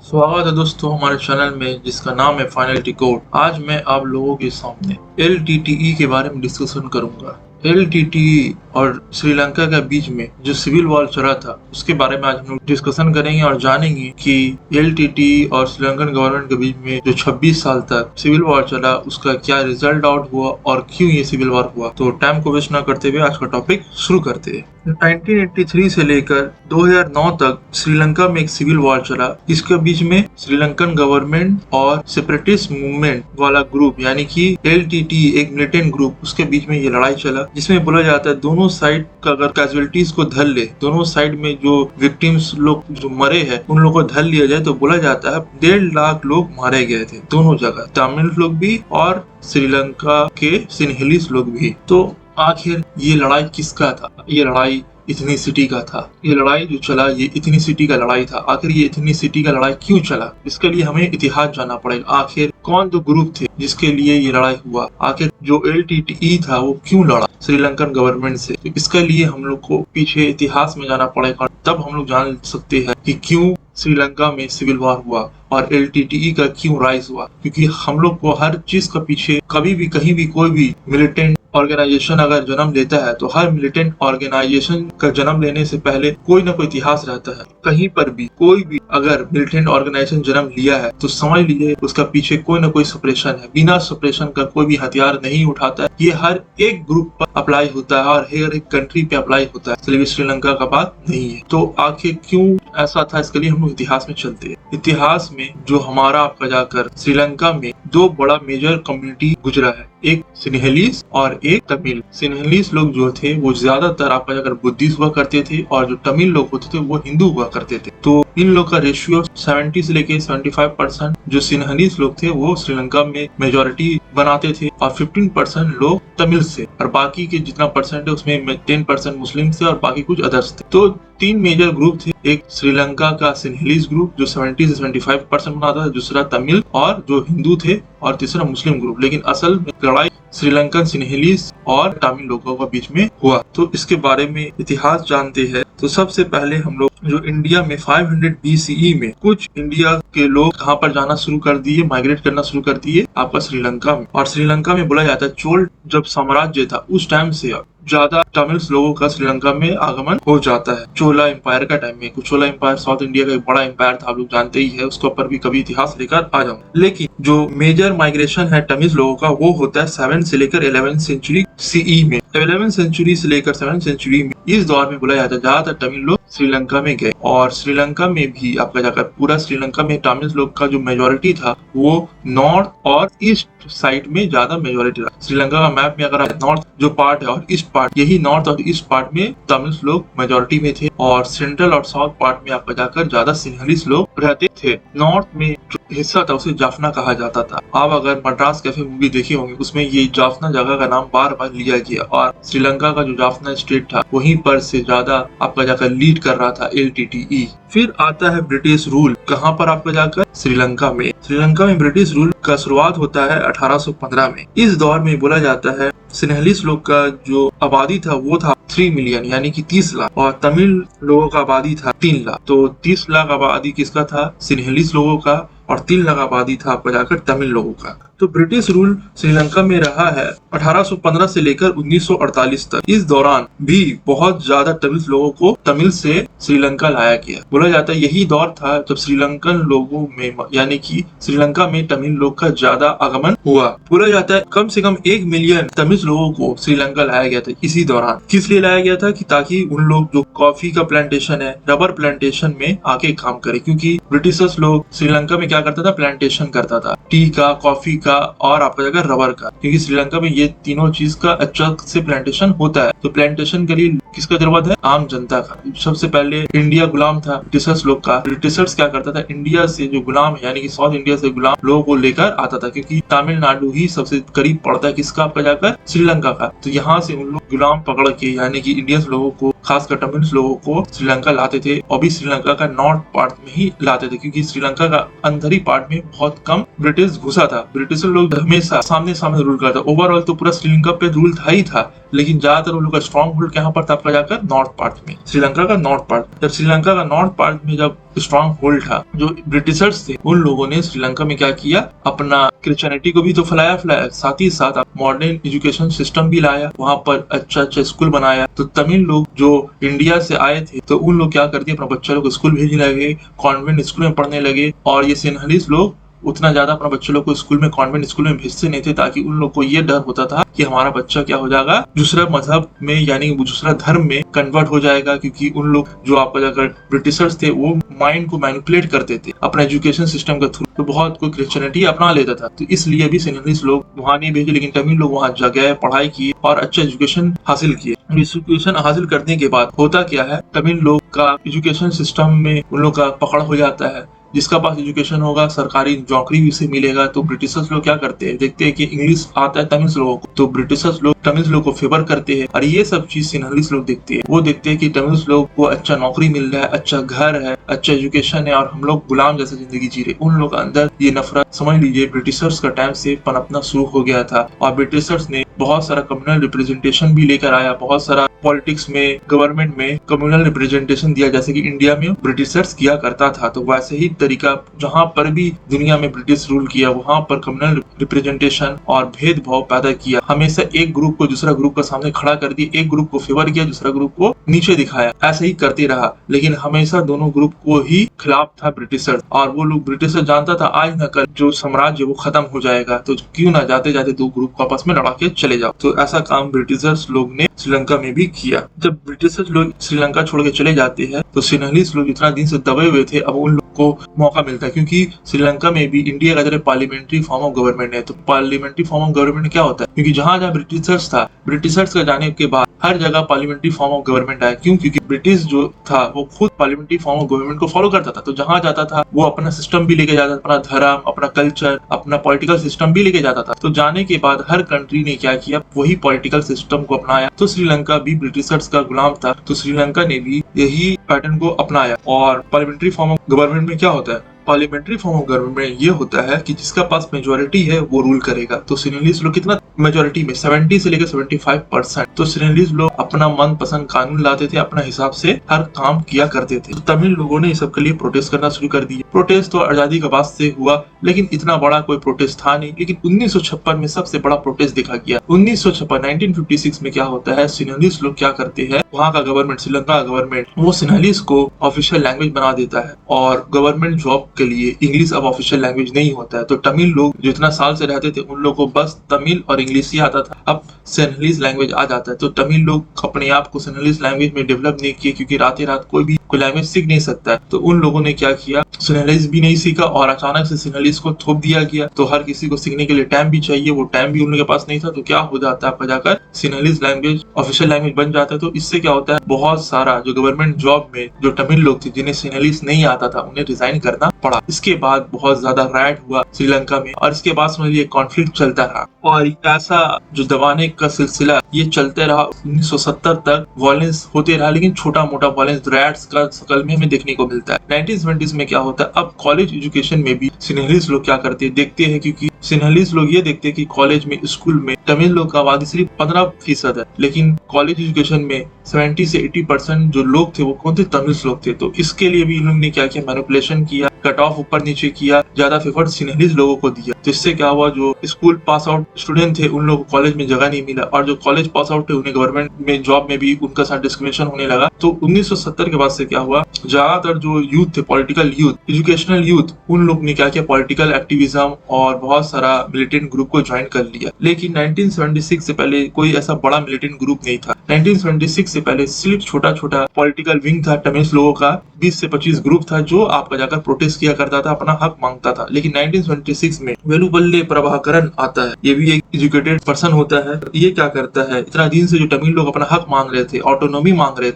स्वागत है दोस्तों हमारे चैनल में जिसका नाम है फाइनल कोड। आज मैं आप लोगों के सामने LTTE के बारे में डिस्कशन करूंगा। LTTE और श्रीलंका के बीच में जो सिविल वॉर चला था उसके बारे में आज हम लोग डिस्कशन करेंगे और जानेंगे कि LTTE और श्रीलंकन गवर्नमेंट के बीच में जो 26 साल तक सिविल वॉर चला उसका क्या रिजल्ट आउट हुआ और क्यों ये सिविल वॉर हुआ। तो टाइम को वेस्ट न करते हुए आज का टॉपिक शुरू करते हैं। 1983 से लेकर 2009 तक श्रीलंका में एक सिविल वॉर चला। इसके बीच में श्रीलंकन गवर्नमेंट और सेपरेटिस्ट मूवमेंट वाला ग्रुप यानी कि LTTE एक मिलिटेंट ग्रुप, उसके बीच में ये लड़ाई चला, जिसमें बोला जाता है दोनों साइड का अगर कैजुअलिटीज को धर ले, दोनों साइड में जो विक्टिम्स लोग जो मरे हैं उन लोगों को धर लिया जाए तो बोला जाता है 1.5 लाख लोग मारे गए थे दोनों जगह, तमिल लोग भी और श्रीलंका के सिन्हलीस लोग भी। तो आखिर ये लड़ाई किसका था? ये लड़ाई इथनिसिटी का था। ये लड़ाई जो चला ये इथनिसिटी का लड़ाई था। आखिर ये इथनिसिटी का लड़ाई क्यों चला, इसके लिए हमें इतिहास जानना पड़ेगा। आखिर कौन दो ग्रुप थे जिसके लिए ये लड़ाई हुआ? आखिर जो LTTE था वो क्यों लड़ा श्रीलंकन गवर्नमेंट से? तो इसके लिए हम लोग को पीछे इतिहास में जाना पड़ेगा, तब हम लोग जान सकते हैं कि क्यों श्रीलंका में सिविल वॉर हुआ और LTTE का क्यों राइज हुआ। क्योंकि हम लोग को हर चीज का पीछे कभी भी कहीं भी कोई भी मिलिटेंट ऑर्गेनाइजेशन अगर जन्म लेता है तो हर मिलिटेंट ऑर्गेनाइजेशन का जन्म लेने से पहले कोई ना कोई इतिहास रहता है। कहीं पर भी कोई भी अगर मिलिटेंट ऑर्गेनाइजेशन जन्म लिया है तो समझ लीजिए उसका पीछे कोई ना कोई सप्रेशन है। बिना सप्रेशन का कोई भी हथियार नहीं उठाता है। ये हर एक ग्रुप पर अप्लाई होता है और हर एक कंट्री पे अप्लाई होता है, इसलिए श्रीलंका का बात नहीं है। तो आखिर क्यों ऐसा था, इसके लिए हम लोग इतिहास में चलते हैं। इतिहास में जो हमारा आपका जाकर श्रीलंका में दो बड़ा मेजर कम्युनिटी गुजरा है, एक सिन्हलीस और एक तमिल। सिन्हलीस लोग जो थे वो ज्यादातर आपका जाकर बुद्धिस्ट हुआ करते थे और जो तमिल लोग होते थे वो हिंदू हुआ करते थे। तो इन लोग का रेशियो 70 से लेके 75% जो सिन्हलीस लोग थे वो श्रीलंका में मेजोरिटी बनाते थे और 15% लोग तमिल से, और बाकी के जितना परसेंट है उसमें 10% मुस्लिम थे और बाकी कुछ अदर्स थे। तो तीन मेजर ग्रुप थे, एक श्रीलंका का सिन्हलीस ग्रुप जो 70 से 75% बनाता था, दूसरा तमिल और जो हिंदू थे, और तीसरा मुस्लिम ग्रुप। लेकिन असल में लड़ाई श्रीलंकन सिन्हलीस और तमिल लोगों के बीच में हुआ। तो इसके बारे में इतिहास जानते हैं। तो सबसे पहले हम लोग जो इंडिया में 500 BCE में कुछ इंडिया के लोग कहाँ पर जाना शुरू कर दिए, माइग्रेट करना शुरू कर दिए आपका श्रीलंका में। और श्रीलंका में बोला जाता है चोल जब साम्राज्य था उस टाइम से ज्यादा तमिल लोगों का श्रीलंका में आगमन हो जाता है। चोला एम्पायर का टाइम में, चोला एम्पायर साउथ इंडिया का एक बड़ा एम्पायर था, आप लोग जानते ही है, उसके ऊपर भी कभी इतिहास लेकर आ जाऊंगा। लेकिन जो मेजर माइग्रेशन है तमिल लोगों का वो होता है 7 से लेकर 11 सेंचुरी CE में। 11 सेंचुरी से लेकर 7 सेंचुरी में इस दौर में बोला जाता है ज्यादातर तमिल लोग श्रीलंका में गए। और श्रीलंका में भी आपका जाकर पूरा श्रीलंका में तमिल लोग का जो मेजोरिटी था वो नॉर्थ और ईस्ट साइड में ज्यादा मेजोरिटी रहा। श्रीलंका का मैप में अगर नॉर्थ जो पार्ट है और ईस्ट पार्ट, यही नॉर्थ और ईस्ट पार्ट में तमिल लोग मेजोरिटी में थे और सेंट्रल और साउथ पार्ट में आपका जाकर ज्यादा सिन्हलीस लोग रहते थे। नॉर्थ में जो हिस्सा था उसे जाफना कहा जाता था। आप अगर मद्रास कैफे मूवी देखे होंगे उसमें ये जाफना जगह का नाम बार बार लिया गया और श्रीलंका का जो जाफना स्टेट था वहीं पर से ज्यादा आपका जाकर लीड कर रहा था LTTE। फिर आता है ब्रिटिश रूल, कहाँ पर आपका जाकर श्रीलंका में। श्रीलंका में ब्रिटिश रूल का शुरुआत होता है 1815 में। इस दौर में बोला जाता है सिन्हलीस लोग का जो आबादी था वो था 3 मिलियन यानी कि 30 लाख और तमिल लोगों का आबादी था 3 लाख। तो 30 लाख आबादी किसका था? सिन्हलीस लोगों का, और 3 लाख आबादी था आपका जाकर तमिल लोगों का। तो ब्रिटिश रूल श्रीलंका में रहा है 1815 से लेकर 1948 तक। इस दौरान भी बहुत ज्यादा तमिल लोगों को तमिल से श्रीलंका लाया गया। बोला जाता है यही दौर था जब श्रीलंकन लोगों में यानी कि श्रीलंका में तमिल लोग का ज्यादा आगमन हुआ। बोला जाता है कम से कम 1 मिलियन तमिल लोगों को श्रीलंका लाया गया था इसी दौरान। किस लिए लाया गया था? कि ताकि उन लोग जो कॉफी का प्लांटेशन है, रबर प्लांटेशन में आके काम करे, क्योंकि ब्रिटिशर्स लोग श्रीलंका में क्या करता था? प्लांटेशन करता था, टी का, कॉफी का और आपका जगह रबर का, क्योंकि श्रीलंका में ये तीनों चीज का अच्छा से प्लांटेशन होता है। तो प्लांटेशन के लिए किसका जरूरत है? आम जनता का। सबसे पहले इंडिया गुलाम था ब्रिटिशर्स लोग का। ब्रिटिशर्स क्या करता था? इंडिया से जो गुलाम यानी कि साउथ इंडिया से गुलाम लोगों को लेकर आता था, क्योंकि तमिलनाडु ही सबसे करीब पड़ता है किसका? आपका जाकर श्रीलंका का। तो यहाँ से उन लोग गुलाम पकड़ के यानी कि इंडियंस लोगों को खासकर तमिल लोगों को श्रीलंका लाते थे, और भी श्रीलंका का नॉर्थ पार्ट में ही लाते थे, क्योंकि श्रीलंका का अंदरी पार्ट में बहुत कम ब्रिटिश घुसा था। ब्रिटिश लोग हमेशा सामने सामने रूल करता। ओवरऑल तो पूरा श्रीलंका पे रूल था ही था, लेकिन ज्यादातर उन लोग का स्ट्रॉन्ग होल्ड यहाँ पर था आपका जाकर नॉर्थ पार्ट में, श्रीलंका का नॉर्थ पार्ट। जब श्रीलंका का नॉर्थ पार्ट में जब स्ट्रॉन्ग होल्ड था, जो ब्रिटिशर्स थे उन लोगों ने श्रीलंका में क्या किया, अपना क्रिश्चियनिटी को भी तो फैलाया, साथ ही साथ मॉडर्न एजुकेशन सिस्टम भी लाया, वहाँ पर अच्छा अच्छा स्कूल बनाया। तो तमिल लोग जो इंडिया से आए थे, तो उन लोग क्या करते अपना बच्चा लोग को स्कूल भेजने लगे, कॉन्वेंट स्कूल में पढ़ने लगे। और ये सिन्हलीस लोग उतना ज्यादा अपना बच्चे लोग को स्कूल में, कॉन्वेंट स्कूल में भेजते नहीं थे, ताकि उन लोग को ये डर होता था कि हमारा बच्चा क्या हो जाएगा, दूसरा मजहब में यानी दूसरा धर्म में कन्वर्ट हो जाएगा। क्योंकि उन लोग जो आपका जाकर ब्रिटिशर्स थे वो माइंड को मैनिपुलेट करते थे अपना एजुकेशन सिस्टम के थ्रू, तो बहुत कोई क्रिश्चियनिटी अपना लेता था। तो इसलिए भी सिन्हलीस लोग वहाँ नहीं भेजे, लेकिन तमिल लोग वहाँ जगह पढ़ाई की और अच्छा एजुकेशन हासिल किए। एजुकेशन हासिल करने के बाद होता क्या है, तमिल लोग का एजुकेशन सिस्टम में उन लोग का पकड़ हो जाता है। जिसका पास एजुकेशन होगा सरकारी नौकरी भी उसे मिलेगा। तो ब्रिटिशर्स लोग क्या करते हैं, देखते हैं कि इंग्लिश आता है तमिल लोगों को, तो ब्रिटिशर्स लोग तमिल लोग को फेवर करते हैं। और ये सब चीज सिन्हलीस लोग देखते हैं, वो देखते हैं कि तमिल लोग को अच्छा नौकरी मिल रहा है, अच्छा घर है, अच्छा एजुकेशन है, और हम लोग गुलाम जैसा जिंदगी जी रहे। उन लोग के अंदर ये नफरत समझ लीजिए ब्रिटिशर्स का टाइम से पनपना शुरू हो गया था। और ब्रिटिशर्स ने बहुत सारा कम्युनल रिप्रेजेंटेशन भी लेकर आया, बहुत सारा पॉलिटिक्स में, गवर्नमेंट में कम्युनल रिप्रेजेंटेशन दिया, जैसे कि इंडिया में ब्रिटिशर्स किया करता था। तो वैसे ही तरीका जहाँ पर भी दुनिया में ब्रिटिश रूल किया, वहाँ पर कम्युनल रिप्रेजेंटेशन और भेदभाव पैदा किया। हमेशा एक ग्रुप को दूसरा ग्रुप के सामने खड़ा कर दिया, एक ग्रुप को फेवर किया, दूसरा ग्रुप को नीचे दिखाया, ऐसे ही करते रहा। लेकिन हमेशा दोनों ग्रुप को ही खिलाफ था ब्रिटिशर्स, और वो लोग ब्रिटिशर जानता था आज न कल जो साम्राज्य वो खत्म हो जाएगा, तो क्यों ना जाते जाते दो ग्रुप को आपस में लड़ा के चले जाओ। तो ऐसा काम ब्रिटिशर्स लोग ने श्रीलंका में भी किया। जब ब्रिटिशर्स लोग श्रीलंका छोड़ के चले जाते हैं, तो सिन्हलीस लोग इतना दिन से दबे हुए थे, अब उन लोग को मौका मिलता है, क्योंकि श्रीलंका में भी इंडिया का जरा पार्लियामेंट्री फॉर्म ऑफ गवर्नमेंट है। तो पार्लियामेंट्री फॉर्म ऑफ गवर्नमेंट क्या होता है, क्योंकि जहां जहां ब्रिटिशर्स था, ब्रिटिशर्स का जाने के बाद हर जगह पार्लियामेंट्री फॉर्म ऑफ गवर्नमेंट आया। क्यों? क्योंकि ब्रिटिश जो था वो खुद पार्लियामेंट्री फॉर्म ऑफ गवर्नमेंट को फॉलो करता था। तो जहां जाता था वो अपना सिस्टम भी लेके जाता था, अपना धर्म, अपना कल्चर, अपना पॉलिटिकल सिस्टम भी लेके जाता था। तो जाने के बाद हर कंट्री ने क्या किया, वही पॉलिटिकल सिस्टम को अपनाया। तो श्रीलंका भी ब्रिटिशर्स का गुलाम था, तो श्रीलंका ने भी यही पैटर्न को अपनाया। और पार्लियामेंट्री फॉर्म ऑफ गवर्नमेंट में क्या होता है, पार्लियामेंट्री फॉर्म ऑफ गवर्नमेंट में ये होता है कि जिसका पास मेजोरिटी है वो रूल करेगा। तो सिन्हलीस लोग कितना मेजोरिटी में 70 से लेकर 75%, तो सिन्हलीस लोग अपना मन पसंद कानून लाते थे, अपना हिसाब से हर काम किया करते थे। तो तमिल लोगों ने इस सब के लिए प्रोटेस्ट करना शुरू कर दिए। प्रोटेस्ट तो आजादी के बाद से हुआ, लेकिन इतना बड़ा कोई प्रोटेस्ट था नहीं। लेकिन 1956 में सबसे बड़ा प्रोटेस्ट देखा गया। 1956 में क्या होता है, सिन्हलीस लोग क्या करते हैं, वहाँ का गवर्नमेंट, श्रीलंका का गवर्नमेंट, वो सिन्हलीस को ऑफिशियल लैंग्वेज बना देता है, और गवर्नमेंट जॉब के लिए इंग्लिश अब ऑफिशियल लैंग्वेज नहीं होता है। तो तमिल लोग जो इतना साल से रहते थे, उन लोगों को बस तमिल और इंग्लिश ही आता था, अब सिन्हलीस लैंग्वेज आ जाता है। तो तमिल लोग अपने आप को सिन्हलीस लैंग्वेज में डेवलप नहीं किए, क्योंकि रातें रात कोई भी कोई लैंग्वेज सीख नहीं सकता है। तो उन लोगों ने क्या किया, सिन्हलीस भी नहीं सीखा, और अचानक से सिन्हलीस को थोप दिया गया। तो हर किसी को सीखने के लिए टाइम भी चाहिए, वो टाइम भी उन लोगों के पास नहीं था। तो क्या हो जाता है, आपका जाकर सिन्हलीस लैंग्वेज ऑफिशियल लैंग्वेज बन जाता है। तो इससे क्या होता है, बहुत सारा जो गवर्नमेंट जॉब में जो तमिल लोग थे, जिन्हें सिन्हलीस नहीं आता था, उन्हें रिजाइन करना पड़ा। इसके बाद बहुत ज्यादा राइट हुआ श्रीलंका में, और इसके बाद समझ लीजिए कॉन्फ्लिक्ट चलता रहा, और ऐसा जो दबाने का सिलसिला ये चलते रहा। 1970 तक वायलेंस होते रहा, लेकिन छोटा मोटा वायलेंस रैट्स का शकल में हमें देखने को मिलता है। 1970s में क्या होता है, अब कॉलेज एजुकेशन में भी सिन्हलीस लोग क्या करते हैं, देखते हैं, क्योंकि सिन्हलीस लोग ये देखते हैं कि कॉलेज में, स्कूल में तमिल लोग का आबादी सिर्फ 15% है, लेकिन कॉलेज एजुकेशन में 70 से 80% जो लोग थे वो कौन थे, तमिल लोग थे। तो इसके लिए भी इन लोग ने क्या किया, मैनिपुलेशन किया, कट ऑफ ऊपर नीचे किया, ज्यादा फेवर सिन्हलीस लोगों को दिया। तो इससे क्या हुआ, जो स्कूल पास आउट स्टूडेंट थे उन लोगों को कॉलेज में जगह नहीं मिला, और जो कॉलेज पास आउट थे उन्हें गवर्नमेंट में जॉब में भी उनका साथ डिस्क्रिमिनेशन होने लगा। तो 1970 के बाद से क्या हुआ, ज्यादातर जो यूथ थे, पॉलिटिकल यूथ, एजुकेशनल यूथ, उन लोग ने क्या किया, पॉलिटिकल एक्टिविज्म और बहुत सारा मिलिटेंट ग्रुप को ज्वाइन कर लिया। लेकिन 1976 से पहले कोई ऐसा बड़ा मिलिटेंट ग्रुप नहीं था। 1976 से पहले सिर्फ छोटा छोटा पॉलिटिकल विंग था तमिल लोगों का, 20 से 25 ग्रुप था जो आपका जाकर प्रोटेस्ट किया करता था, अपना हक मांगता था। लेकिन 1976 में वेलुपल्ले प्रभाकरन आता है, ये भी एक एजुकेटेड पर्सन होता है। ये क्या करता है, इतना दिन से जो तमिल लोग अपना हक मांग रहे थे, ऑटोनॉमी मांग रहे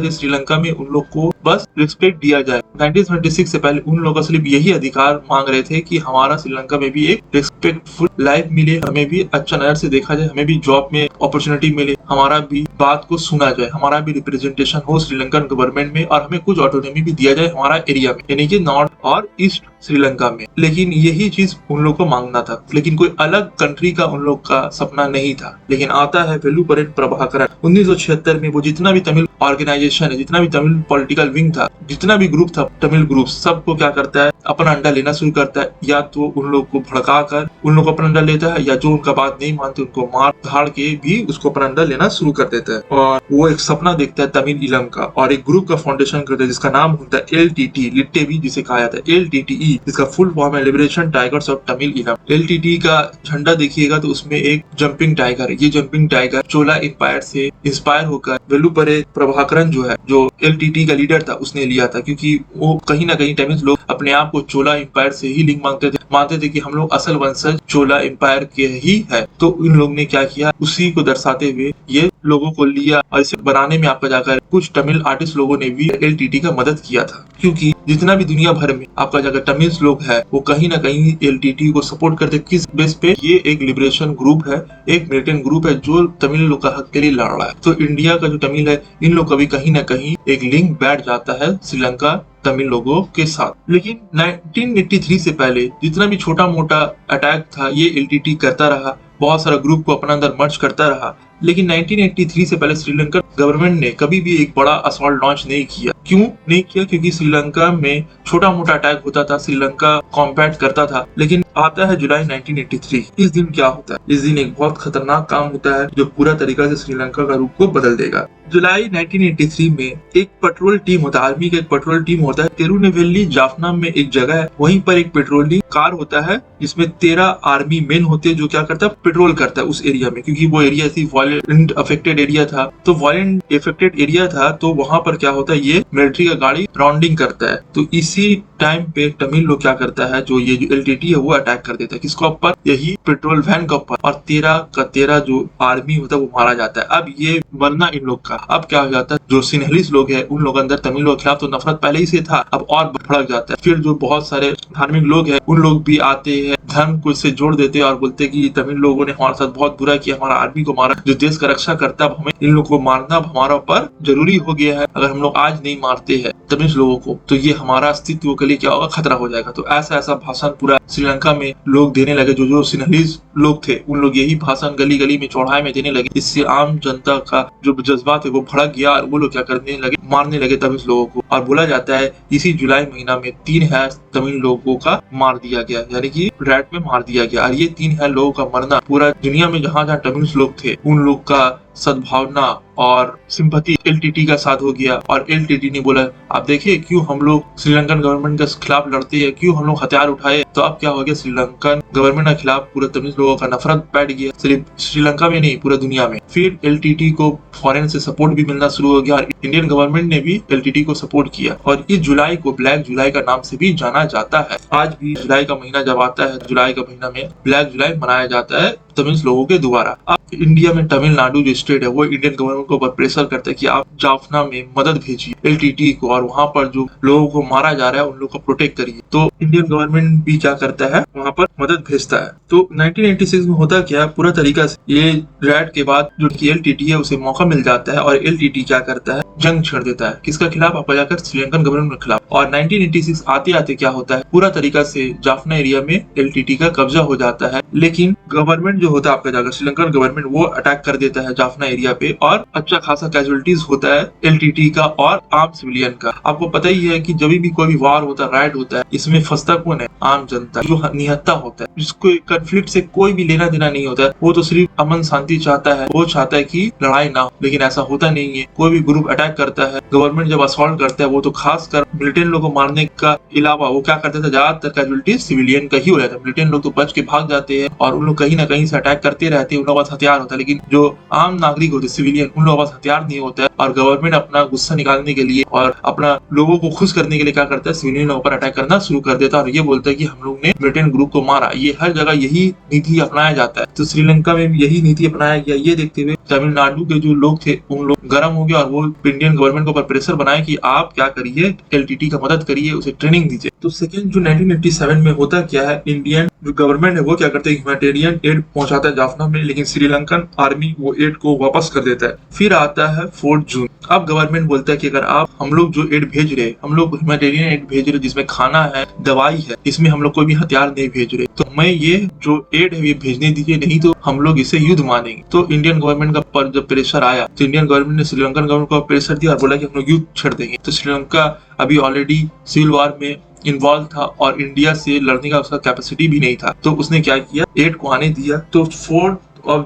थे श्रीलंका में, उन लोग को बस रिस्पेक्ट दिया जाए। 1976 से पहले उन लोग का सिर्फ यही अधिकार मांग रहे थे कि हमारा श्रीलंका में भी एक रिस्पेक्टफुल लाइफ मिले, हमें भी अच्छा नजर से देखा जाए, हमें भी जॉब में अपॉर्चुनिटी मिले, हमारा भी बात को सुना जाए, हमारा भी रिप्रेजेंटेशन हो श्रीलंकन गवर्नमेंट में और हमें कुछ ऑटोनॉमी भी दिया जाए हमारा एरिया में, यानी कि नॉर्थ और ईस्ट श्रीलंका में। लेकिन यही चीज उन लोग को मांगना था, लेकिन कोई अलग कंट्री का उन लोग का सपना नहीं था। लेकिन आता है वेलुपरेन प्रभाकरन 1976 में। वो जितना भी तमिल ऑर्गेनाइजेशन है, जितना भी तमिल पॉलिटिकल विंग था, जितना भी ग्रुप था, तमिल ग्रुप, सबको क्या करता है, अपना अंडा लेना शुरू करता है। या तो उन लोग को भड़का कर उन लोग को अपना अंडा लेता है, या जो उनका बात नहीं मानते उनको मार धाड़ के भी उसको अपना अंडा लेना शुरू कर देता है। और वो एक सपना देखता है तमिल इलम का, और एक ग्रुप का फाउंडेशन करता है जिसका नाम होता है LTT, लिट्टे जिसे कहा जाता है LTTE, जिसका फुल फॉर्म है लिबरेशन टाइगर्स ऑफ तमिल इलम। LTT का झंडा देखिएगा तो उसमें एक जंपिंग टाइगर है। ये जंपिंग टाइगर चोला एम्पायर से इंस्पायर होकर वेलुपरे प्रभाकरन जो है, जो LTT का लीडर था, उसने लिया था। क्योंकि वो कहीं ना कहीं तमिल लोग अपने आप को चोला एम्पायर से ही लिंक मानते थे कि हम लोग असल वंशज चोला एम्पायर के ही है। तो इन लोग ने क्या किया, उसी को दर्शाते हुए ये लोगों को लिया, और इसे बनाने में आपका जाकर कुछ तमिल आर्टिस्ट लोगों ने भी LTT का मदद किया था। क्योंकि जितना भी दुनिया भर में आपका जाकर तमिल लोग है, वो कहीं ना कहीं LTT को सपोर्ट करते। किस बेस पे? ये एक लिबरेशन ग्रुप है, एक मिलिटेंट ग्रुप है जो तमिल लोग का हक के लिए लड़ रहा है। तो इंडिया का जो तमिल है, इन लोग का भी कहीं ना कहीं एक लिंक बैठ जाता है श्रीलंका तमिल लोगों के साथ। लेकिन 1983 से पहले जितना भी छोटा मोटा अटैक था, ये LTT करता रहा, बहुत सारा ग्रुप को अपना अंदर मर्ज करता रहा। लेकिन 1983 से पहले श्रीलंका गवर्नमेंट ने कभी भी एक बड़ा असॉल्ट लॉन्च नहीं किया। क्यों नहीं किया? क्योंकि श्रीलंका में छोटा मोटा अटैक होता था, श्रीलंका कॉम्बैट करता था। लेकिन आता है जुलाई 1983, इस दिन क्या होता है? इस दिन एक बहुत खतरनाक काम होता है जो पूरा तरीका से श्रीलंका का रूप को बदल देगा। जुलाई 1983 में एक पेट्रोल टीम होता है, आर्मी का एक पेट्रोल टीम होता है तिरुनेवेली जाफना में एक जगह है, वहीं पर एक पेट्रोलिंग कार होता है जिसमें 13 आर्मी मेन होते हैं जो क्या करता है, पेट्रोल करता है उस एरिया में। क्योंकि वो एरिया थी वायलेंट अफेक्टेड एरिया था, तो वायलेंट अफेक्टेड एरिया था, तो वहां पर क्या होता है, ये मिलिट्री का गाड़ी राउंडिंग करता है। तो इसी टाइम पे तमिल लोग क्या करता है, जो ये जो LTT है वो अटैक कर देता है। किसको ऊपर? यही पेट्रोल वैन का ऊपर, और 13 का 13 जो आर्मी होता है वो मारा जाता है। अब ये मरना इन लोग का, अब क्या हो जाता है, जो सिन्हलीस लोग हैं उन लोग अंदर तमिल लोग के खिलाफ तो नफरत पहले ही से था, अब और भड़क जाता है। फिर जो बहुत सारे धार्मिक लोग हैं उन लोग भी आते हैं, धर्म को इससे जोड़ देते हैं और बोलते हैं कि तमिल लोगों ने हमारे साथ बहुत बुरा किया, हमारा आर्मी को मारा, जो देश का रक्षा करता है, अब हमें इन लोगों को मारना हमारा ऊपर जरूरी हो गया है। अगर हम लोग आज नहीं मारते हैं तमिल लोगों को तो ये हमारा अस्तित्व के लिए क्या होगा, खतरा हो जाएगा। तो ऐसा ऐसा भाषण पूरा श्रीलंका में लोग देने लगे। जो सिन्हलीस लोग थे उन लोग यही भाषण गली गली में चौराहे में देने लगे। इससे आम जनता का जो जज्बात है वो भड़क गया और वो लोग क्या करने लगे, मारने लगे तमिल लोगों को। और बोला जाता है इसी जुलाई महीना में 3 तमिल लोगों का मार दिया गया, यानी कि रैट में मार दिया गया। और ये 3 लोगों का मरना पूरा दुनिया में जहाँ जहाँ तमिल लोग थे उन लोग का सद्भावना और सिंपैथी LTT का साथ हो गया। और LTT ने बोला, आप देखिए क्यों हम लोग श्रीलंकन गवर्नमेंट के खिलाफ लड़ते हैं, क्यों हम लोग हथियार उठाए। तो अब क्या हो गया, श्रीलंकन गवर्नमेंट के खिलाफ पूरे तमिल लोगों का नफरत बैठ गया, सिर्फ श्रीलंका में नहीं पूरा दुनिया में। फिर LTT को फॉरेन से सपोर्ट भी मिलना शुरू हो गया और इंडियन गवर्नमेंट ने भी LTT को सपोर्ट किया। और इस जुलाई को ब्लैक जुलाई का नाम से भी जाना जाता है। आज भी जुलाई का महीना जब आता है, जुलाई का महीना में ब्लैक जुलाई मनाया जाता है तमिल लोगों के द्वारा। अब इंडिया में तमिलनाडु जो स्टेट है वो इंडियन गवर्नमेंट को ऊपर प्रेशर करता है कि आप जाफना में मदद भेजिए LTT को, और वहाँ पर जो लोगों को मारा जा रहा है उन लोगों को प्रोटेक्ट करिए। तो इंडियन गवर्नमेंट भी क्या करता है, वहाँ पर मदद भेजता है। तो 1986 में होता क्या है, पूरा तरीका से ये रैड के बाद जो LTT है उसे मौका मिल जाता है और LTT क्या करता है, जंग छेड़ देता है। किसका खिलाफ? आप जाकर श्रीलंकन गवर्नमेंट के खिलाफ। और 1986 आते आते क्या होता है, पूरा तरीका से जाफना एरिया में LTT का कब्जा हो जाता है। लेकिन गवर्नमेंट जो होता है आपका जाकर श्रीलंकन गवर्नमेंट वो अटैक कर देता है जाफना एरिया पे, और अच्छा खासा कैजुअलिटीज होता है LTT का और आम सिविलियन का। आपको पता ही है कि जब भी कोई भी वार होता है, राइड होता है, इसमें फंसता कौन है? आम जनता, जो निहत्था होता है, जिसको कॉन्फ्लिक्ट से कोई भी लेना देना नहीं होता है। वो तो सिर्फ अमन शांति चाहता है, वो चाहता है कि लड़ाई ना हो। लेकिन ऐसा होता नहीं है। कोई भी ग्रुप अटैक करता है, गवर्नमेंट जब असॉल्ट करता है, वो तो खासकर मिलिटेंट लोगों को मारने का अलावा वो क्या करता था, ज्यादातर कैजुअलिटी सिविलियन का ही हो जाता है। मिलिटेंट लोग तो बच के भाग जाते हैं और उन लोग कहीं ना कहीं से अटैक करते रहते हैं, उन लोगों के पास हथियार होता है। लेकिन जो आम नागरिक होते सिविलियन, उन लोगों के पास हथियार नहीं होता है, और गवर्नमेंट अपना गुस्सा निकालने के लिए और अपना लोगों को खुश करने के लिए क्या करता है, सिविलियन लोगों पर अटैक करना शुरू कर देता है और ये बोलता है कि हम लोग ने मिलिटेंट ग्रुप को मारा। ये हर जगह यही नीति अपनाया जाता है। तो श्रीलंका में भी यही नीति अपनाया गया। ये देखते हुए तमिलनाडु के जो लोग थे उन लोग गर्म हो गए और वो इंडियन गवर्नमेंट के ऊपर प्रेशर बनाए कि आप क्या करिए, LTT का मदद करिए, उसे ट्रेनिंग दीजिए। तो सेकेंड जो 1987 में होता क्या है, इंडियन जो गवर्नमेंट है वो क्या करते हैं, ह्यूमैनिटेरियन एड पहुंचाता है जाफना में, लेकिन श्रीलंकन आर्मी वो एड को वापस कर देता है। फिर आता है 4 जून। अब गवर्नमेंट बोलता है कि अगर आप हम लोग जो एड भेज रहे, हम लोग ह्यूमैनिटेरियन एड भेज रहे जिसमें खाना है, दवाई है, इसमें हम लोग कोई भी हथियार नहीं भेज रहे, तो हमें ये जो एड है ये भेजने दीजिए, नहीं तो हम लोग इसे युद्ध मानेंगे। तो इंडियन गवर्नमेंट का पर जब प्रेशर आया तो इंडियन गवर्नमेंट ने श्रीलंकन गवर्नमेंट को प्रेशर दिया और बोला कि हम लोग युद्ध छेड़ देंगे। तो श्रीलंका अभी ऑलरेडी सिविल वॉर में इन्वॉल्व था और इंडिया से लड़ने का उसका कैपेसिटी भी नहीं था, तो उसने क्या किया, एड को आने दिया। तो 4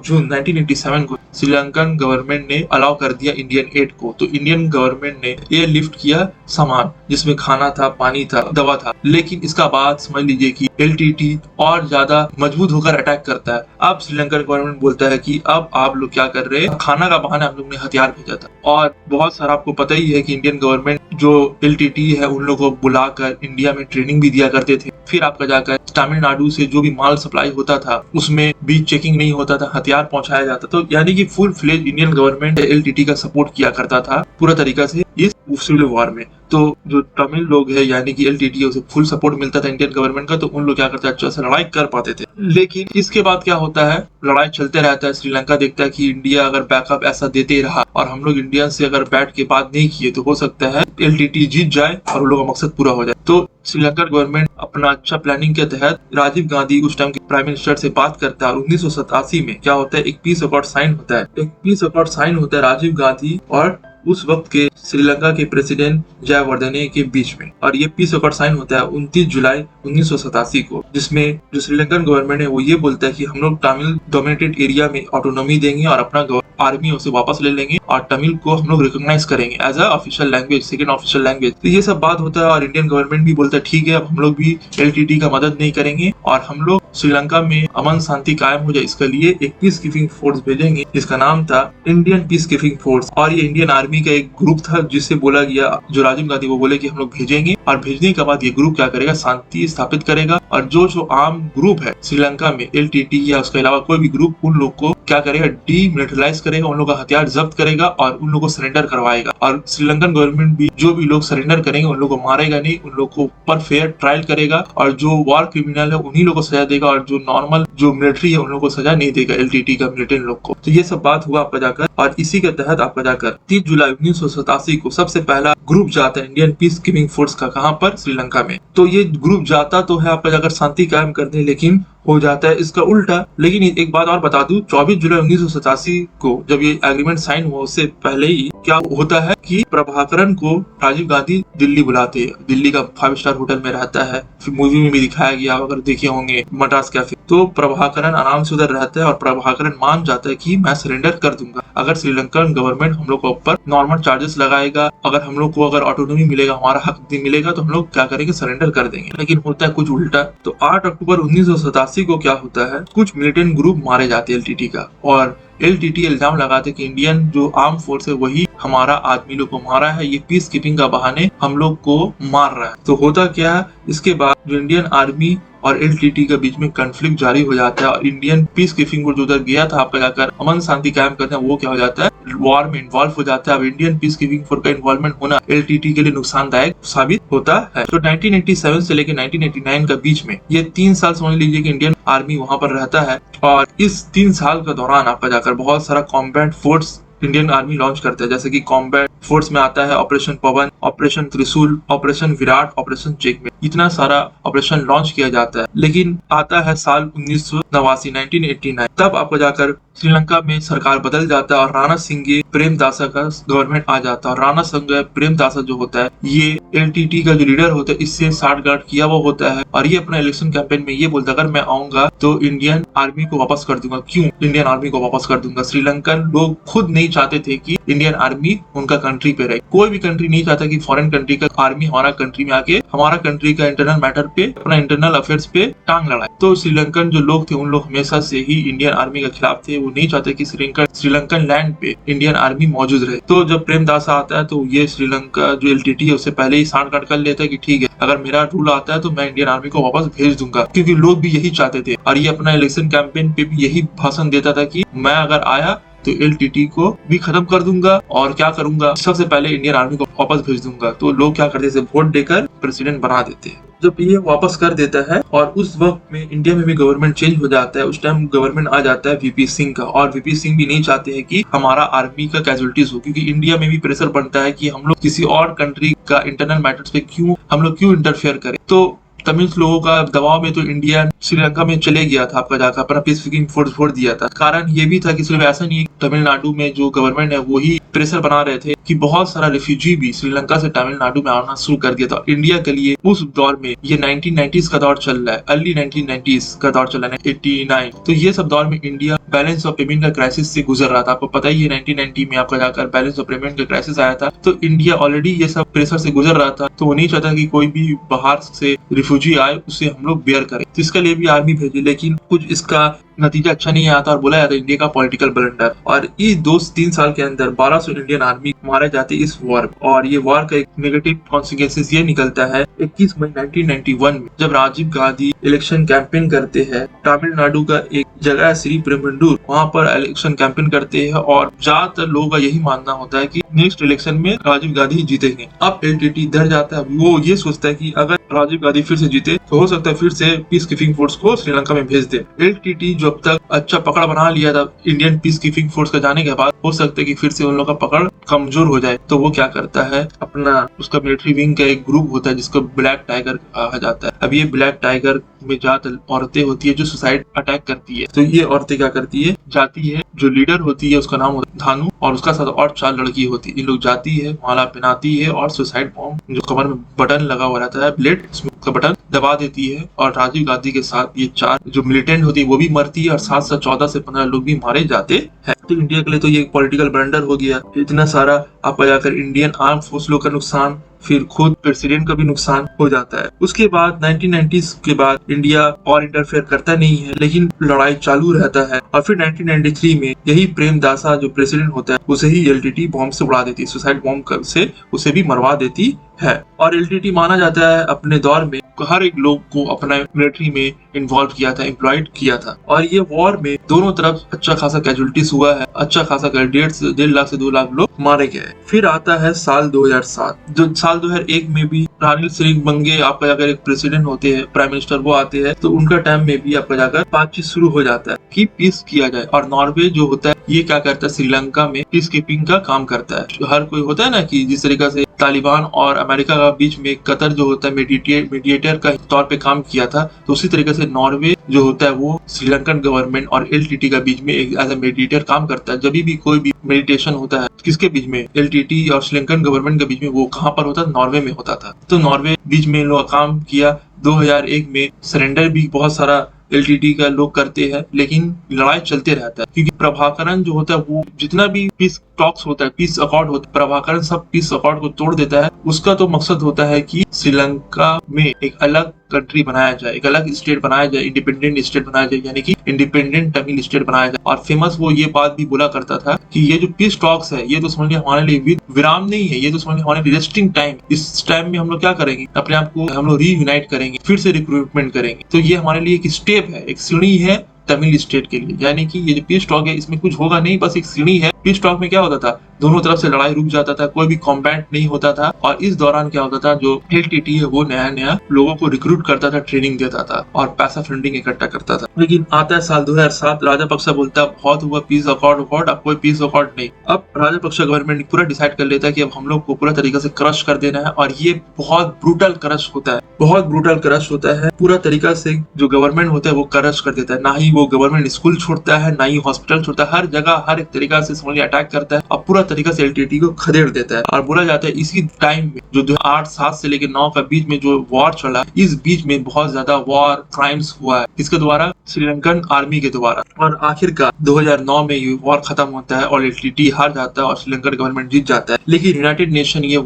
जून 1987 को श्रीलंकन गवर्नमेंट ने अलाउ कर दिया इंडियन एड को। तो इंडियन गवर्नमेंट ने एयर लिफ्ट किया सामान जिसमें खाना था, पानी था, दवा था। लेकिन इसका बाद समझ लीजिए कि एलटीटी और ज्यादा मजबूत होकर अटैक करता है। अब श्रीलंकन गवर्नमेंट बोलता है कि अब आप लोग क्या कर रहे हैं, खाना का बहाना हम लोग ने हथियार भेजा था। और बहुत सारा आपको पता ही है कि इंडियन गवर्नमेंट जो एलटीटी है उन लोगों को बुलाकर इंडिया में ट्रेनिंग भी दिया करते थे। फिर आपका जाकर तमिलनाडु से जो भी माल सप्लाई होता था उसमें भी चेकिंग नहीं होता था, हथियार पहुंचाया जाता। तो यानी कि full fledged Indian government LTT का सपोर्ट किया करता था पूरा तरीका से इस सिविल वॉर में। तो जो तमिल लोग है यानी कि एलटीटी उसे फुल सपोर्ट मिलता था इंडियन गवर्नमेंट का, तो उन लोग क्या करते अच्छे से लड़ाई कर पाते थे। लेकिन इसके बाद क्या होता है, लड़ाई चलते रहता है। श्रीलंका देखता है कि इंडिया अगर बैकअप ऐसा देते ही रहा और हम लोग इंडिया से अगर बैठ के बात नहीं किए तो हो सकता है एलटीटी जीत जाए और उन लोगों का मकसद पूरा हो जाए। तो श्रीलंका गवर्नमेंट अपना अच्छा प्लानिंग के तहत राजीव गांधी उस टाइम के प्राइम मिनिस्टर से बात करता है और 1987 में क्या होता है, एक पीस अकॉर्ड साइन होता है। एक पीस अकॉर्ड साइन होता है राजीव गांधी और उस वक्त के श्रीलंका के प्रेसिडेंट जयवर्धने के बीच में। और ये पीस अकॉर्ड साइन होता है 29 जुलाई 1987 को, जिसमें जो श्रीलंकन गवर्नमेंट है वो ये बोलता है कि हम लोग तमिल डोमिनेटेड एरिया में ऑटोनॉमी देंगे और अपना आर्मी उसे वापस ले लेंगे और तमिल को हम लोग रिकॉग्नाइज करेंगे as a official language, second official language. तो ये सब बात होता है और इंडियन गवर्नमेंट भी बोलता है ठीक है अब हम लोग भी एलटीटी का मदद नहीं करेंगे और हम लोग श्रीलंका में अमन शांति कायम हो जाए इसके लिए एक पीस कीपिंग फोर्स भेजेंगे जिसका नाम था इंडियन पीस कीपिंग फोर्स। और ये इंडियन आर्मी का एक ग्रुप था जिससे बोला गया, जो राजीव गांधी वो बोले कि हम लोग भेजेंगे और भेजने के बाद ये ग्रुप क्या करेगा, शांति स्थापित करेगा। और जो आम ग्रुप है श्रीलंका में एलटीटी या उसके अलावा कोई भी ग्रुप, उन लोग को क्या करेगा, डीमिलिटराइज करेगा, उन लोग का हथियार जब्त करेगा और उन लोगों को सरेंडर करवाएगा। और श्रीलंकन गवर्नमेंट भी जो भी लोग सरेंडर करेंगे उन लोगों को मारेगा नहीं, उन लोग को पर फेयर ट्रायल करेगा और जो वॉर क्रिमिनल है उन्हीं लोगों को सजा देगा और जो नॉर्मल जो मिलिट्री है उन लोगों को सजा नहीं देगा एलटीटी का मिलिट्री लोग को। तो ये सब बात हुआ आपका जाकर और इसी के तहत आपका जाकर 30 जुलाई 1987 को सबसे पहला ग्रुप जाता है इंडियन पीस कीपिंग फोर्स का, कहां पर, श्रीलंका में। तो ये ग्रुप जाता तो है आपका जाकर शांति कायम करने, लेकिन हो जाता है इसका उल्टा। लेकिन एक बात और बता दूं, 24 जुलाई 1987 को जब ये एग्रीमेंट साइन हुआ उससे पहले ही क्या होता है कि प्रभाकरन को राजीव गांधी दिल्ली बुलाते हैं। दिल्ली का 5 स्टार होटल में रहता है, फिर मूवी में भी दिखाया गया, अगर देखे होंगे मद्रास कैफे। तो प्रभाकरन आराम से उधर रहता है और प्रभाकरन मान जाता है कि मैं सरेंडर कर दूंगा अगर श्रीलंकन गवर्नमेंट हम लोग को ऊपर नॉर्मल चार्जेस लगाएगा, अगर हम लोग को अगर ऑटोनॉमी मिलेगा, हमारा हक मिलेगा तो हम लोग क्या करेंगे, सरेंडर कर देंगे। लेकिन होता है कुछ उल्टा। तो 8 अक्टूबर 1987 को क्या होता है, कुछ मिलिटेंट ग्रुप मारे जाते हैं एलटीटी का और एलटीटी इल्जाम लगाते कि इंडियन जो आर्म फोर्स है वही हमारा आदमी लोग को मारा है, ये पीस कीपिंग का बहाने हम लोग को मार रहा है। तो होता क्या है, इसके बाद जो इंडियन आर्मी और एलटीटी के बीच में कॉन्फ्लिक्ट जारी हो जाता है और इंडियन पीस कीपिंग फोर्स जो उधर गया था आपका जाकर अमन शांति कायम करने, वो क्या हो जाता है, वॉर में इन्वॉल्व हो जाता है। अब इंडियन पीस कीपिंग फोर्स का इन्वॉल्वमेंट होना एलटीटी के लिए नुकसानदायक साबित होता है। तो 1987 से लेकर 1989 का बीच में ये 3 साल समझ लीजिए कि इंडियन आर्मी वहां पर रहता है और इस 3 साल का दौरान आपका जाकर बहुत सारा combat force Indian army launch करता है। जैसे कि कॉम्बैट फोर्स में आता है ऑपरेशन पवन, ऑपरेशन त्रिशूल, ऑपरेशन विराट, ऑपरेशन चेकमेट, इतना सारा ऑपरेशन लॉन्च किया जाता है। लेकिन आता है साल 1989, तब आपको जाकर श्रीलंका में सरकार बदल जाता है और राणा सिंघे प्रेमदासा का गवर्नमेंट आ जाता है। और राणा सिंघे प्रेमदासा जो होता है ये एलटीटी का जो लीडर होता है इससे साठगांठ किया हुआ होता है और ये अपना इलेक्शन कैंपेन में ये बोलता है अगर मैं आऊंगा तो इंडियन आर्मी को वापस कर दूंगा। क्यों इंडियन आर्मी को वापस कर दूंगा? श्रीलंकन लोग खुद नहीं चाहते थे कि इंडियन आर्मी उनका कंट्री पे रहे। कोई भी कंट्री नहीं चाहता कि फॉरेन कंट्री का आर्मी हमारा कंट्री में आके हमारा कंट्री का इंटरनल मैटर पे, अपना इंटरनल अफेयर्स पे टांग लड़ाए। तो श्रीलंकन जो लोग थे उन लोग हमेशा से ही इंडियन आर्मी के खिलाफ थे। वो नहीं चाहते कि श्रीलंकन लैंड पे इंडियन आर्मी मौजूद रहे। तो जब प्रेमदासा आता है तो ये श्रीलंका जो एलटीटी है उससे पहले ही सांठगांठ कर लेता है कि ठीक है अगर मेरा रूल आता है तो मैं इंडियन आर्मी को वापस भेज दूंगा, क्योंकि लोग भी यही चाहते थे। और ये अपना इलेक्शन कैंपेन पे भी यही भाषण देता था कि मैं अगर आया तो LTT को भी खत्म कर दूंगा और क्या करूंगा, सबसे पहले इंडियन आर्मी को वापस भेज दूंगा। तो लोग क्या करते हैं, वोट देकर प्रेसिडेंट बना देते हैं। जब ये वापस कर देता है और उस वक्त में इंडिया में भी गवर्नमेंट चेंज हो जाता है, उस टाइम गवर्नमेंट आ जाता है VP सिंह का, और VP सिंह भी नहीं चाहते हैं कि हमारा आर्मी का कैजुअलिटीज हो, क्योंकि इंडिया में भी प्रेशर बनता है कि हम लोग किसी और कंट्री का इंटरनल मैटर्स पे हम लोग क्यों इंटरफेयर करें। तो तमिल लोगों का दबाव में तो इंडिया श्रीलंका में चले गया था, आपका जाकर अपना पीस कीपिंग फोर्स छोड़ दिया था। कारण ये भी था कि सिर्फ ऐसा नहीं, तमिलनाडु में जो गवर्नमेंट है वो ही प्रेशर बना रहे थे कि बहुत सारा रिफ्यूजी भी श्रीलंका से तमिलनाडु में आना शुरू कर दिया था। इंडिया के लिए उस दौर में ये 1990s का दौर चल रहा है, अर्ली 1990s का दौर चल रहा है, 89। तो ये सब दौर में इंडिया बैलेंस ऑफ पेमेंट का क्राइसिस से गुजर रहा था। आपको पता ही है 1990 में आपका जाकर बैलेंस ऑफ पेमेंट का क्राइसिस आया था। तो इंडिया ऑलरेडी ये सब प्रेशर से गुजर रहा था, तो वो नहीं चाहता कि कोई भी बाहर से रिफ्यूजी आए उसे हम लोग बेयर करें। तो इसके लिए भी आर्मी भेजी, लेकिन कुछ इसका नतीजा अच्छा नहीं आया था और बोला जाता है इंडिया का पॉलिटिकल ब्लंडर। और इस 2-3 साल के अंदर 1200 इंडियन आर्मी मारे जाते इस वॉर। और ये वॉर का एक नेगेटिव कॉन्सिक्वेंसेस ये निकलता है 21 मई 1991 में, जब राजीव गांधी इलेक्शन कैंपेन करते हैं। तमिलनाडु का एक जगह है श्रीपेरुम्बदूर, वहां पर इलेक्शन कैंपेन करते हैं और ज्यादातर लोगों का यही मानना होता है कि नेक्स्ट इलेक्शन में राजीव गांधी जीतेंगे। अब LTT इधर जाता है, वो ये सोचता है कि अगर राजीव गांधी फिर से जीते तो हो सकता है फिर से पीस कीपिंग फोर्स को श्रीलंका में भेज दे। LTT जो अब तक अच्छा पकड़ बना लिया था इंडियन पीस कीपिंग फोर्स का जाने के बाद, हो सकता है कि फिर से उन लोगों का पकड़ कमजोर हो जाए। तो वो क्या करता है, अपना उसका मिलिट्री विंग का एक ग्रुप होता है जिसको ब्लैक टाइगर कहा जाता है। अब ये ब्लैक टाइगर में ज्यादा औरतें होती है जो सुसाइड अटैक करती है। तो ये औरतें क्या करती है, जाती है, जो लीडर होती है उसका नाम होता है धानु, और उसका साथ और 4 लड़की होती है। ये लोग जाती है, माला पहनाती है और सुसाइड बॉम्ब जो कमर में बटन लगा हुआ रहता है, ब्लेड, उसमें का बटन दबा देती है। और राजीव गांधी के साथ ये 4 जो मिलिटेंट होती है वो भी मरती है और साथ साथ 14 से 15 लोग भी मारे जाते हैं। तो इंडिया के लिए तो ये पॉलिटिकल ब्लंडर हो गया। इतना सारा आप जाकर इंडियन आर्म फोर्स लोग का नुकसान, फिर खुद प्रेसिडेंट का भी नुकसान हो जाता है। उसके बाद 1990s के बाद इंडिया और इंटरफेयर करता नहीं है, लेकिन लड़ाई चालू रहता है। और फिर 1993 में यही प्रेमदासा जो प्रेसिडेंट होता है उसे ही LTT बॉम्ब से उड़ा देती है, सुसाइड बॉम्ब से उसे भी मरवा देती है। और LTT माना जाता है अपने दौर में हर एक लोग को अपना मिलिट्री में इन्वॉल्व किया था, एम्प्लॉयड किया था। और ये वॉर में दोनों तरफ अच्छा खासा कैजुअलिटीज हुआ है, अच्छा खासा 1.5 लाख से 2 लाख लोग मारे गए। फिर आता है साल 2007, जो साल 2001 में भी रानिल सिंघबंगे आपका जाकर एक प्रेसिडेंट होते हैं, प्राइम मिनिस्टर वो आते हैं। तो उनका टाइम में भी आपका जाकर बातचीत शुरू हो जाता है कि पीस किया जाए। और नॉर्वे जो होता है ये क्या करता है, श्रीलंका में पीस कीपिंग का काम करता है। हर कोई होता है ना कि जिस तरीके से तालिबान और अमेरिका का बीच में कतर जो होता है मीडिएटर का तौर पे काम किया था, तो उसी तरीके से नॉर्वे जो होता है वो श्रीलंकन गवर्नमेंट और LTT का बीच में एज ए मीडिएटर काम करता है। जब भी कोई भी मेडिटेशन होता है किसके बीच में, LTT और श्रीलंकन गवर्नमेंट के बीच में, वो कहाँ पर होता है, नॉर्वे में होता था। तो नॉर्वे बीच में लोग काम किया। 2001 में सरेंडर भी बहुत सारा LTT का लोग करते हैं, लेकिन लड़ाई चलते रहता है क्योंकि प्रभाकरण जो होता है वो जितना भी पीस टॉक्स होता है, पीस अकॉर्ड होता है, प्रभाकरण सब पीस अकॉर्ड को तोड़ देता है। उसका तो मकसद होता है कि श्रीलंका में एक अलग कंट्री बनाया जाए, एक अलग स्टेट बनाया जाए, इंडिपेंडेंट स्टेट बनाया जाए, यानी कि इंडिपेंडेंट तमिल स्टेट बनाया जाए। और फेमस वो ये बात भी बोला करता था कि ये जो पीस टॉक्स है ये तो समझ लिया हमारे लिए विराम नहीं है, ये तो समझ लिया हमारे लिए रेस्टिंग टाइम। इस टाइम में हम लोग क्या करेंगे, अपने आप को हम लोग रीयूनाइट करेंगे, फिर से रिक्रूटमेंट करेंगे। तो ये हमारे लिए एक स्टेप है, एक सीढ़ी है तमिल स्टेट के लिए। यानी कि ये जो पीस टॉक है इसमें कुछ होगा नहीं, बस एक सीढ़ी है। पीस टॉक में क्या होता था, दोनों तरफ से लड़ाई रुक जाता था, कोई भी कॉम्बैट नहीं होता था। और इस दौरान क्या होता था, जो LTT है वो नया नया लोगों को रिक्रूट करता था, ट्रेनिंग देता था और पैसा फंडिंग इकट्ठा करता था। लेकिन आता है साल 2007, राजापक्सा बोलता है बहुत हुआ पीस अकॉर्ड, अब कोई पीस अकॉर्ड नहीं। अब राजापक्सा गवर्नमेंट पूरा डिसाइड कर लेता है कि अब हम लोग को पूरा तरीके से क्रश कर देना है। और ये बहुत ब्रूटल क्रश होता है, बहुत ब्रूटल क्रश होता है। पूरा तरीका से जो गवर्नमेंट होता है वो क्रश कर देता है। ना ही वो गवर्नमेंट स्कूल छोड़ता है, ना ही हॉस्पिटल छोड़ता है, हर जगह हर एक तरीका से समझिए अटैक करता है और पूरा तरीका से LTT को खदेड़ देता है। और बोला जाता है इसी टाइम में जो 2008-7 से लेकर 9 का बीच में जो वॉर चला, इस बीच में बहुत ज्यादा वॉर क्राइम्स हुआ है, किसके द्वारा, श्रीलंकन आर्मी के द्वारा। और आखिरकार 2009 में ये वॉर खत्म होता है और LTT हार जाता है और श्रीलंकन गवर्नमेंट जीत जाता है। लेकिन यूनाइटेड नेशन ये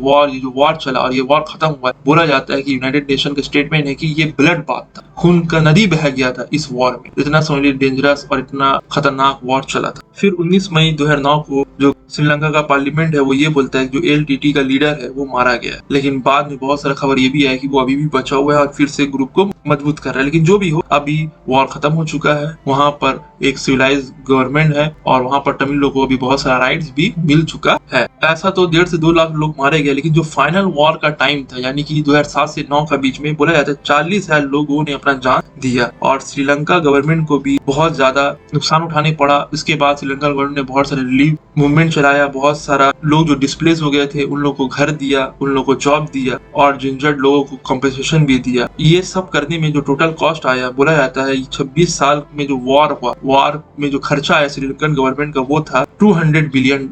जो वॉर चला और ये वॉर खत्म हुआ, बोला जाता है कि यूनाइटेड नेशन का स्टेटमेंट है कि ये ब्लड बात था, खून का नदी बह गया था इस वॉर में। इतना समझ लीजिए डेंजरस और इतना खतरनाक वॉर चला था। फिर 19 मई 2009 को जो श्रीलंका का पार्लियामेंट है वो ये बोलता है कि जो एलटीटी का लीडर है वो मारा गया है, लेकिन बाद में बहुत सारा खबर ये भी है कि वो अभी भी बचा हुआ है और फिर से ग्रुप को मजबूत कर रहा है। लेकिन जो भी हो, अभी वॉर खत्म हो चुका है, वहां पर एक सिविलाइज गवर्नमेंट है और वहां पर तमिल लोगों को अभी बहुत सारा राइट्स भी मिल चुका है। ऐसा तो 1.5 से 2 लाख लोग मारे गए, लेकिन जो फाइनल वॉर का टाइम था यानी कि 2007 से 9 का बीच में बोला जाता है 40,000 लोगों ने अपना जान दिया और श्रीलंका गवर्नमेंट को भी बहुत ज्यादा नुकसान उठाने पड़ा। इसके बाद श्रीलंका गवर्नमेंट ने बहुत सारे रिलीफ मूवमेंट चलाया, बहुत सारा लोग जो डिस्प्लेस हो गए थे उन लोगों को घर दिया, उन लोगों को जॉब दिया और जो इंजर्ड लोगों को कॉम्पेंसेशन भी दिया। ये सब करने में जो टोटल कॉस्ट आया, बोला जाता है 26 साल में जो वॉर हुआ, वॉर में जो खर्चा आया श्रीलंकन गवर्नमेंट का वो था $200 बिलियन।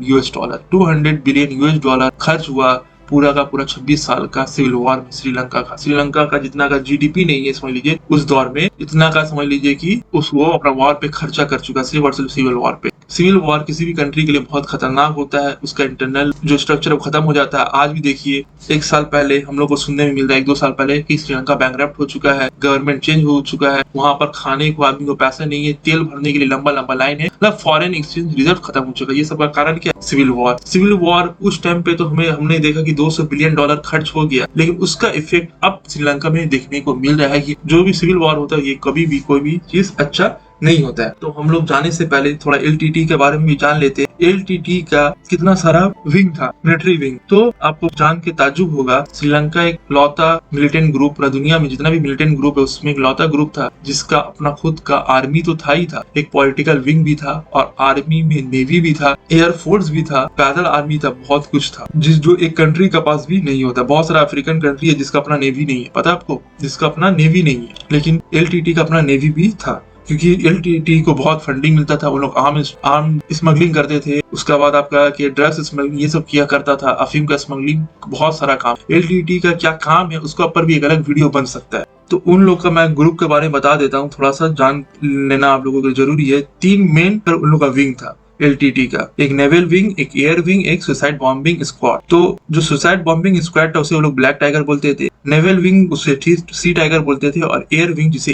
200 बिलियन US खर्च हुआ पूरा का पूरा 26 साल का सिविल वॉर में श्रीलंका का जितना का जीडीपी नहीं है समझ लीजिए उस दौर में, इतना का समझ लीजिए कि वो अपना वॉर पे खर्चा कर चुका, सिर्फ और सिर्फ सिविल वॉर पे। सिविल वॉर किसी भी कंट्री के लिए बहुत खतरनाक होता है, उसका इंटरनल जो स्ट्रक्चर वो खत्म हो जाता है। आज भी देखिए, 1 साल पहले हम लोग को सुनने में मिल रहा है, 1-2 साल पहले कि श्रीलंका बैंकरप्ट हो चुका है, गवर्नमेंट चेंज हो चुका है, वहां पर खाने को आदमी को पैसा नहीं है, तेल भरने के लिए लंबा लंबा लाइन है, मतलब फॉरेन एक्सचेंज रिजर्व खत्म हो चुका है। ये सब का कारण क्या? Civil war. उस टाइम पे तो हमने देखा कि $200 बिलियन खर्च हो गया, लेकिन उसका इफेक्ट अब श्रीलंका में देखने को मिल रहा है कि जो भी सिविल वॉर होता है ये कभी भी कोई भी चीज अच्छा नहीं होता है। तो हम लोग जाने से पहले थोड़ा एलटीटी के बारे में भी जान लेते हैं। एलटीटी का कितना सारा विंग था, मिलिट्री विंग। तो आपको जान के ताज्जुब होगा, श्रीलंका एक लौता मिलिटेंट ग्रुप, पूरा दुनिया में जितना भी मिलिटेंट ग्रुप है उसमें एक लौता ग्रुप था जिसका अपना खुद का आर्मी तो था ही था, एक पॉलिटिकल विंग भी था और आर्मी में नेवी भी था, एयरफोर्स भी था, पैदल आर्मी था, बहुत कुछ था जो एक कंट्री का पास भी नहीं होता। बहुत सारा अफ्रीकन कंट्री है जिसका अपना नेवी नहीं है, पता है आपको, जिसका अपना नेवी नहीं है, लेकिन एलटीटी का अपना नेवी भी था क्योंकि एलटीटी को बहुत फंडिंग मिलता था। वो लोग आर्म स्मगलिंग करते थे, उसके बाद आपका कि ड्रग्स स्मगलिंग ये सब किया करता था, अफीम का स्मगलिंग, बहुत सारा काम। एलटीटी का क्या काम है उसका ऊपर भी एक अलग वीडियो बन सकता है। तो उन लोग का मैं ग्रुप के बारे में बता देता हूँ, थोड़ा सा जान लेना आप लोगों को जरूरी है। 3 मेन उन लोग का विंग था एलटीटी का, एक नेवल विंग, एक एयर विंग, एक सुसाइड बॉम्बिंग स्क्वाड। तो जो सुसाइड बॉम्बिंग स्क्वाड था उसे वो लोग ब्लैक टाइगर बोलते थे, नेवल विंग उसे सी टाइगर बोलते थे और एयर विंग जिसे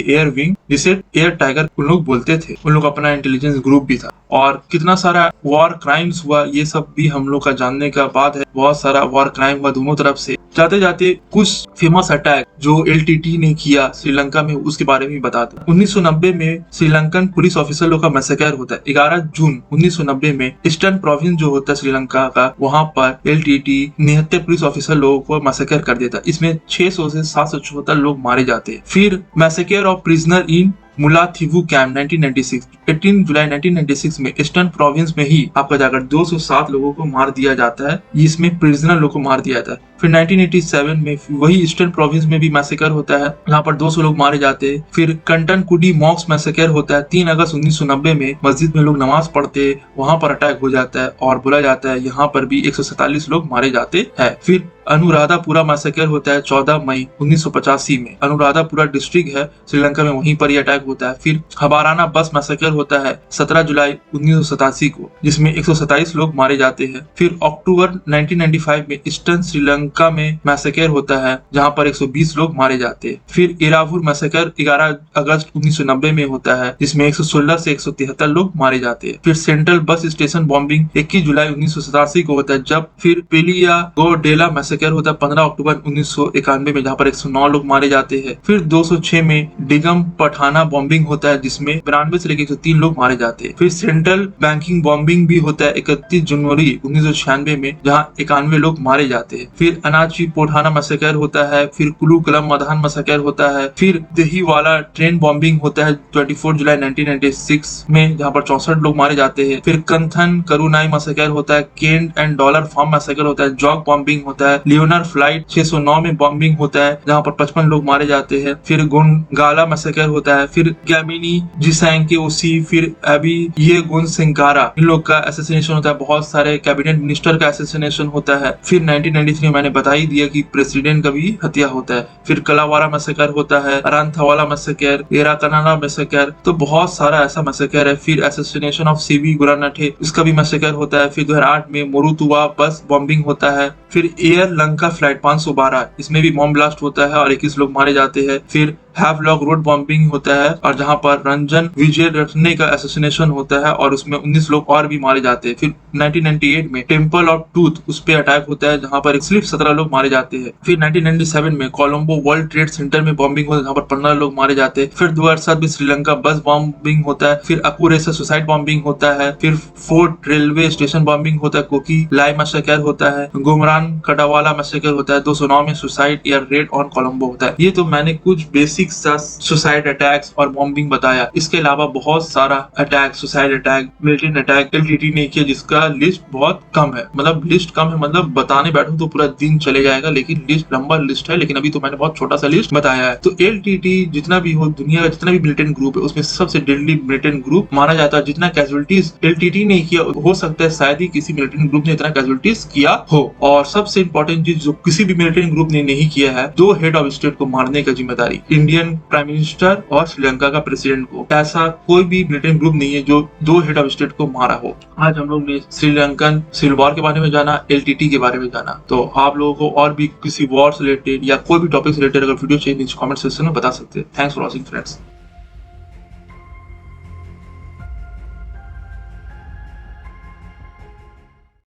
एयर टाइगर उन लोग बोलते थे। उन लोग अपना इंटेलिजेंस ग्रुप भी था और कितना सारा वॉर क्राइम्स हुआ ये सब भी हम लोग का जानने का बात है। बहुत सारा वॉर क्राइम हुआ दोनों तरफ से। जाते जाते कुछ फेमस अटैक जो एलटीटी ने किया श्रीलंका में उसके बारे में बता दो। 1990 में श्रीलंकन पुलिस ऑफिसर लोग का मैसेकर होता है। 11 जून 1990 में ईस्टर्न प्रोविंस जो होता है श्रीलंका का, वहां पर एलटीटी 79 पुलिस ऑफिसर लोगों को मैसेकर कर देता। इसमें 600 से 774 लोग मारे जाते हैं। फिर massacre of prisoner in Mullaitivu camp 1996, 18 जुलाई 1996 में ईस्टर्न प्रोविंस में ही आपका जाकर 207 लोगों को मार दिया जाता है। इसमें प्रिजनर लोगों को मार दिया जाता है। फिर 1987 में वही ईस्टर्न प्रोविंस में भी मैसेकर होता है, यहाँ पर 200 लोग मारे जाते हैं। फिर कंटनकुडी मॉक्स मैसेकर होता है 3 अगस्त 1990 में, मस्जिद में लोग नमाज पढ़ते, वहां पर अटैक हो जाता है और बोला जाता है यहाँ पर भी 147 लोग मारे जाते हैं। फिर अनुराधापुरा मैसेकर होता है 14 मई 1985 में, अनुराधापुरा डिस्ट्रिक्ट है श्रीलंका में, वहीं पर यह अटैक होता है। फिर हबाराना बस मैसेकर होता है 17 जुलाई 1987 को, जिसमें 127 लोग मारे जाते हैं। फिर अक्टूबर 1995 में ईस्टर्न श्रीलंका में मैसेकर होता है जहां पर 120 लोग मारे जाते हैं। फिर इरावुर मैसेकर 11 अगस्त 1990 में होता है जिसमें 116 से 173 लोग मारे जाते हैं। फिर सेंट्रल बस स्टेशन बॉम्बिंग 21 जुलाई 1987 को होता है जब फिर पेलिया गोडेला मैसेकर होता है 15 अक्टूबर 1991 में, जहां पर 109 लोग मारे जाते हैं। फिर 206 में डिगम पठाना बॉम्बिंग होता है जिसमें 92 से लेकर 103 लोग मारे जाते हैं। फिर सेंट्रल बैंकिंग बॉम्बिंग भी होता है 31 जनवरी 1996 में, जहां 91 लोग मारे जाते हैं। फिर अनाची पोठाना मैसेकर होता है। फिर कुलू कलम मधान मैसेकर होता है। फिर दहीवाला ट्रेन बॉम्बिंग होता है 24 जुलाई 1996 में, जहां पर 64 लोग मारे जाते हैं। फिर कंथन करुनाई मैसेकर होता है। Kent and Dollar Farm massacre होता है। जॉग बॉम्बिंग होता है। लियोनर फ्लाइट 609 में बॉम्बिंग होता है जहां पर 55 लोग मारे जाते हैं। फिर गुनगाला मैसेकर होता है। फिर गैमिनी जिसैंग के ओसी, फिर अभी ये गुन सिंकारा, इन लोग का असैसिनेशन होता है। बहुत सारे कैबिनेट मिनिस्टर का असैसिनेशन होता है। फिर 1993 में मैंने बता ही दिया कि प्रेसिडेंट का भी हत्या होता है। फिर कलावारा मैसेकर होता है, अरांथावाला मैसेकर, एराकनाला मैसेकर, तो बहुत सारा ऐसा मैसेकर है। फिर असैसिनेशन ऑफ सीवी गुरानाठे, इसका भी मैसेकर होता है। फिर 2008 में मोरुतुवा बस बॉम्बिंग होता है। फिर एयर लंका फ्लाइट 512, इसमें भी बॉम्ब ब्लास्ट होता है और 21 लोग मारे जाते हैं। फिर हैवलॉक रोड बॉम्बिंग होता है और जहां पर रंजन विजय रत्ने का असोसिनेशन होता है और उसमें 19 लोग और भी मारे जाते हैं। फिर 1998 में टेम्पल ऑफ ट्रूथ उस पे अटैक होता है जहां पर सिर्फ 17 लोग मारे जाते हैं। फिर 1997 में कोलंबो वर्ल्ड ट्रेड सेंटर में बॉम्बिंग होता है जहां पर 15 लोग मारे जाते हैं। फिर 2007 में श्रीलंका बस बॉम्बिंग होता है। फिर अकुरेसा सुसाइड बॉम्बिंग होता है। फिर फोर्ट रेलवे स्टेशन बॉम्बिंग होता है। कोकी लाई मैसेकर होता है। गुमरान कटावाला मैसेकर होता है। 2009 में सुसाइड या रेड ऑन कोलंबो होता है। ये तो मैंने कुछ बेसिक सा सुसाइड अटैक्स और बॉम्बिंग बताया। इसके अलावा बहुत सारा attack, suicide attack, militant attack LTT ने किया जिसका लिस्ट बहुत कम है। मतलब लिस्ट कम है, मतलब बताने बैठूं तो पूरा दिन चले जाएगा, लेकिन लिस्ट लंबा लिस्ट है। लेकिन अभी तो मैंने बहुत छोटा सा लिस्ट बताया है। तो एलटीटी जितना भी हो, दुनिया का जितना भी मिलिटेंट ग्रुप है उसमें सबसे डेडली मिलिटेंट ग्रुप माना जाता है। जितना कैजुअलिटीज एलटीटी ने किया, हो सकता है शायद ही किसी मिलिटेंट ग्रुप ने इतना कैजुअलिटीज किया हो। और सबसे इंपॉर्टेंट चीज जो किसी भी मिलिटेंट ग्रुप ने नहीं किया है, 2 हेड ऑफ स्टेट को मारने का जिम्मेदारी इंडियन प्राइम मिनिस्टर और श्रीलंका का प्रेसिडेंट को। ऐसा कोई भी मिलिटेंट ग्रुप नहीं है जो 2 हेड ऑफ स्टेट को मारा हो। आज हम लोग ने श्रीलंकन सिविल वॉर के बारे में जाना, एलटीटी के बारे में जाना। तो आप लोगों को और भी किसी वॉर से रिलेटेड या कोई भी टॉपिक से रिलेटेड अगर वीडियो चाहिए नीचे कमेंट सेक्शन में बता सकते हैं। Thanks for watching friends.